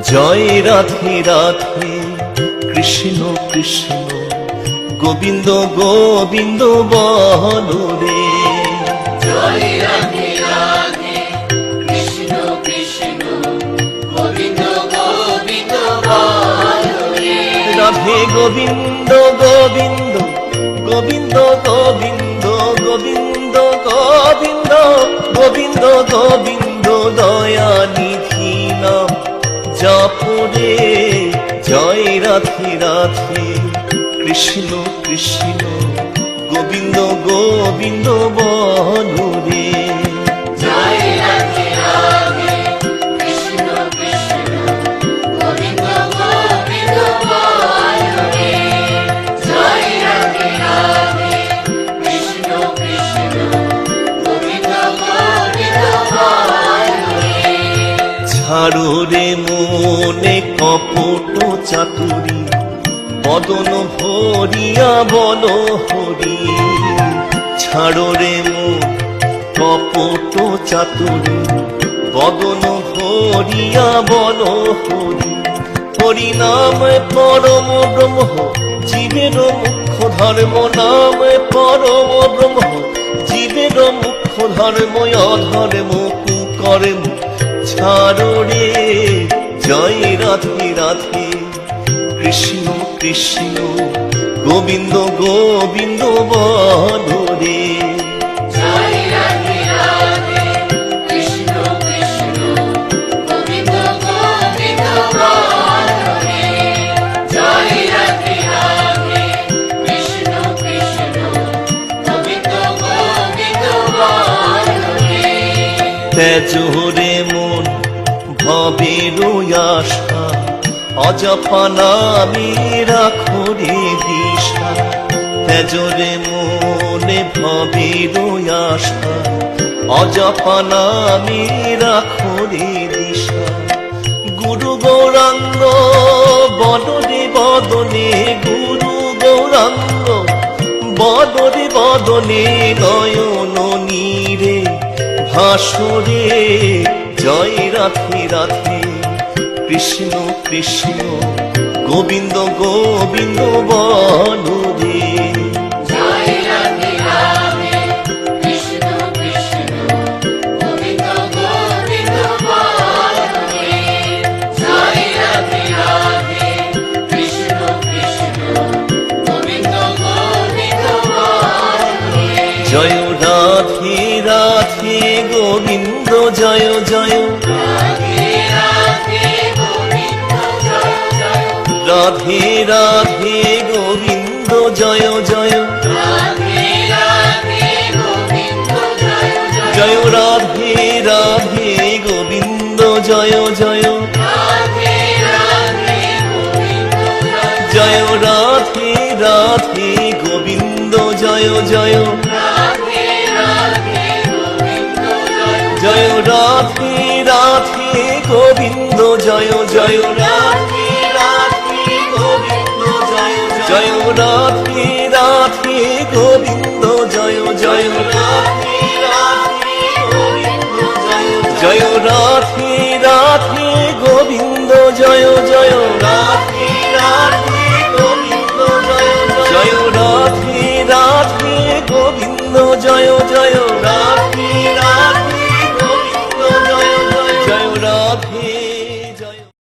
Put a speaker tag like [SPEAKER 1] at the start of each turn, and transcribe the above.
[SPEAKER 1] জয় রাধে রাধে কৃষ্ণ কৃষ্ণ গোবিন্দ গোবিন্দ বলো রে।
[SPEAKER 2] জয় রাধে রাধে কৃষ্ণ কৃষ্ণ গোবিন্দ গোবিন্দ বলো রে।
[SPEAKER 1] রাধে গোবিন্দ গোবিন্দ গোবিন্দ গোবিন্দ গোবিন্দ গোবিন্দ গোবিন্দ গোবিন্দ দয়া নিধি নাম জপরে। জয় রাধে রাধে কৃষ্ণ কৃষ্ণ গোবিন্দ গোবিন্দ বলো রে।
[SPEAKER 2] জয় রাধে রাধে কৃষ্ণ কৃষ্ণ গোবিন্দ গোবিন্দ বলো রে। জয় রাধে রাধে কৃষ্ণ কৃষ্ণ গোবিন্দ গোবিন্দ বলো রে।
[SPEAKER 1] ছাড়ো রে মনে কপট চাতুরী বদন ভরিয়া বলো হরি। ছাড়ো রে মন কপট চাতুরী বদন ভরিয়া বলো হরি। হরি নাম পরম ব্রহ্ম জীবের মুখ্য ধর্ম। নাম পরম ব্রহ্ম জীবের মুখ্য ধর্ম। অধর্ম কুকর্ম ছাড়ো রে। জয় রাধে রাধে কৃষ্ণ কৃষ্ণ গোবিন্দ গোবিন্দ বলো রে।
[SPEAKER 2] জয় রাধে রাধে কৃষ্ণ কৃষ্ণ গোবিন্দ গোবিন্দ বলো রে। জয় রাধে রাধে কৃষ্ণ কৃষ্ণ গোবিন্দ গোবিন্দ বলো রে।
[SPEAKER 1] তেজো রে মন ভবের আশা অজপা নামে রাখো রে দিশা। তেজো রে মনে ভবের আশা অজপা নামে রাখো রে দিশা। গুরু গৌরাঙ্গ বদনে বদনে গুরু গৌরাঙ্গ বদনে বদনে নয়ন নীরে ভাসরে। জয় রাধে রাধে কৃষ্ণ কৃষ্ণ গোবিন্দ গোবিন্দ বলো রে।
[SPEAKER 2] জয় রাধে রাধে কৃষ্ণ কৃষ্ণ গোবিন্দ গোবিন্দ বলো রে। জয় রাধে রাধে কৃষ্ণ কৃষ্ণ গোবিন্দ গোবিন্দ বলো রে।
[SPEAKER 1] জয় রাধে রাধে গোবিন্দ জয় জয়।
[SPEAKER 2] রাধে রাধে গোবিন্দ জয় জয়।
[SPEAKER 1] রাধে রাধে গোবিন্দ জয় জয়।
[SPEAKER 2] রাধে রাধে গোবিন্দ জয় জয়।
[SPEAKER 1] জয় রাধে রাধে গোবিন্দ জয় জয়।
[SPEAKER 2] রাধে রাধে গোবিন্দ জয়
[SPEAKER 1] জয় রাধে রাধে গোবিন্দ জয় জয়।
[SPEAKER 2] রাধে রাধে গোবিন্দ জয়
[SPEAKER 1] জয় রাধে রাধে গোবিন্দ জয় জয়। রাধে রাধে গোবিন্দ জয় জয়। রাধে রাধে গোবিন্দ জয় জয়। রাধে রাধে গোবিন্দ জয় জয়। রাধে রাধে গোবিন্দ